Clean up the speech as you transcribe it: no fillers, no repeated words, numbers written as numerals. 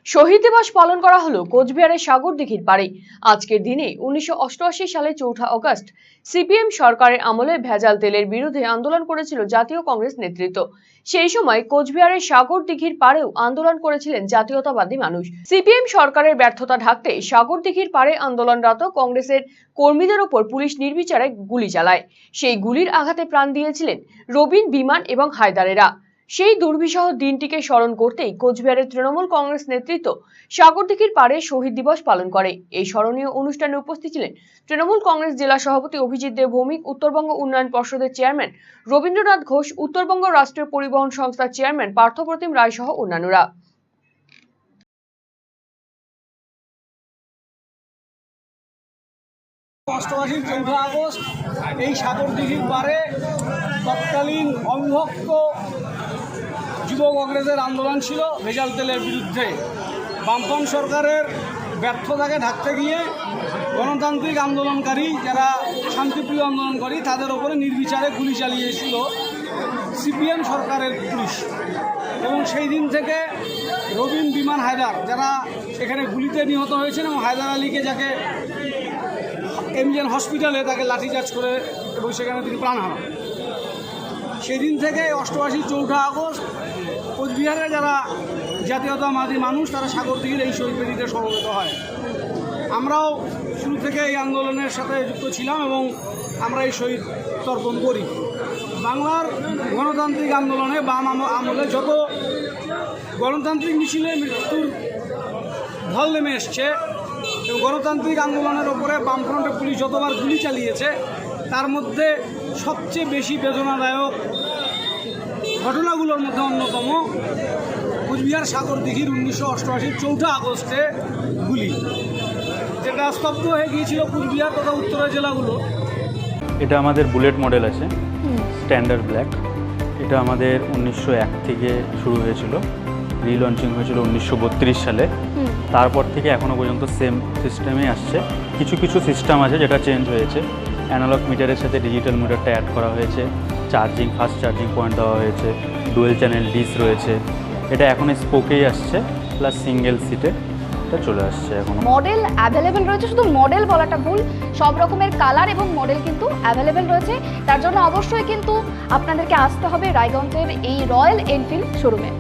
শহীদ দিবস পালন করা হলো কোচবিহারের সাগরদিঘির পাড়ে। আজকের দিনে 1988 সালে 4 আগস্ট সিপিএম সরকারের আমলে ভেজাল তেলের বিরুদ্ধে আন্দোলন করেছিল জাতীয় কংগ্রেস নেতৃত্ব। সেই সময় কোচবিহারের সাগরদিঘির পাড়েও আন্দোলন করেছিলেন জাতীয়তাবাদী মানুষ। সিপিএম সরকারের ব্যর্থতা ঢাকতে সাগরদিঘির পাড়ে আন্দোলনরত কংগ্রেসের কর্মীদের ওপর পুলিশ নির্বিচারে গুলি চালায়। সেই গুলির আঘাতে প্রাণ দিয়েছিলেন রবিন, বিমান এবং হায়দারেরা। সেই দুর্বিষহ দিনটিকে স্মরণ করতেই কোচবিহারের তৃণমূল কংগ্রেস নেতৃত্ব সাগরদিঘির পাড়ে শহীদ দিবস পালন করে। এই স্মরণীয় অনুষ্ঠানে উপস্থিত ছিলেন তৃণমূল কংগ্রেস জেলা সভাপতি অভিজিৎ দেব ভৌমিক, উত্তরবঙ্গ উন্নয়ন পর্ষদের চেয়ারম্যান রবীন্দ্রনাথ ঘোষ, উত্তরবঙ্গ রাষ্ট্রীয় পরিবহন সংস্থার চেয়ারম্যান পার্থপ্রতিম রায় সহ অন্যান্যরা। অষ্টআশির 4 আগস্ট এই সাগরদিঘির পাড়ে তৎকালীন অবিভক্ত যুব কংগ্রেসের আন্দোলন ছিল ভেজাল তেলের বিরুদ্ধে। বামপন্থী সরকারের ব্যর্থতাকে ঢাকতে গিয়ে গণতান্ত্রিক আন্দোলনকারী, যারা শান্তিপ্রিয় আন্দোলনকারী, তাদের ওপরে নির্বিচারে গুলি চালিয়েছিল সিপিএম সরকারের পুলিশ। এবং সেই দিন থেকে রবিন, বিমান, হায়দার, যারা এখানে গুলিতে নিহত হয়েছেন, এবং হায়দার আলীকে, যাকে এমজিএন হসপিটালে তাকে লাঠিচার্জ করে এবং সেখানে তিনি প্রাণ হারান। সেদিন থেকে 88 4 আগস্ট কোচবিহারে যারা জাতীয়তাবাদী মানুষ, তারা সাগরদিঘির এই শহীদ বেদিতে সমবেত হয়। আমরাও শুরু থেকে এই আন্দোলনের সাথে যুক্ত ছিলাম এবং আমরা এই শহীদ তর্পণ করি। বাংলার গণতান্ত্রিক আন্দোলনে বাম আমলে যত গণতান্ত্রিক মিছিলে মৃত্যুর ঢল নেমে এসছে এবং গণতান্ত্রিক আন্দোলনের ওপরে বামফ্রন্টের পুলিশ যতবার গুলি চালিয়েছে, তার মধ্যে সবচেয়ে বেশি বেদনাদায়ক ঘটনাগুলোর মধ্যে অন্যতম কোচবিহার সাগরদিঘির 1988 4 আগস্টে গুলি, যেটা স্তব্ধ হয়ে গিয়েছিল কোচবিহার তথা উত্তরের জেলাগুলো। এটা আমাদের বুলেট মডেল আছে, স্ট্যান্ডার্ড ব্ল্যাক। এটা আমাদের 1901 থেকে শুরু হয়েছিল, রিলঞ্চিং হয়েছিল 1932 সালে। তারপর থেকে এখনও পর্যন্ত সেম সিস্টেমে আসছে। কিছু কিছু সিস্টেম আছে যেটা চেঞ্জ হয়েছে। অ্যানালগ মিটারের সাথে ডিজিটাল মিটারটা অ্যাড করা হয়েছে, চার্জিং, ফাস্ট চার্জিং পয়েন্ট দেওয়া হয়েছে, ডুয়েল চ্যানেল ডিস রয়েছে। এটা এখন স্পোকেই আসছে, প্লাস সিঙ্গেল সিটে এটা চলে আসছে। এখন মডেল অ্যাভেলেবেল রয়েছে, শুধু মডেল বলাটা ভুল, সব রকমের কালার এবং মডেল কিন্তু অ্যাভেলেবেল রয়েছে। তার জন্য অবশ্যই কিন্তু আপনাদেরকে আসতে হবে রায়গঞ্জের এই রয়্যাল এনফিল্ড শোরুমে।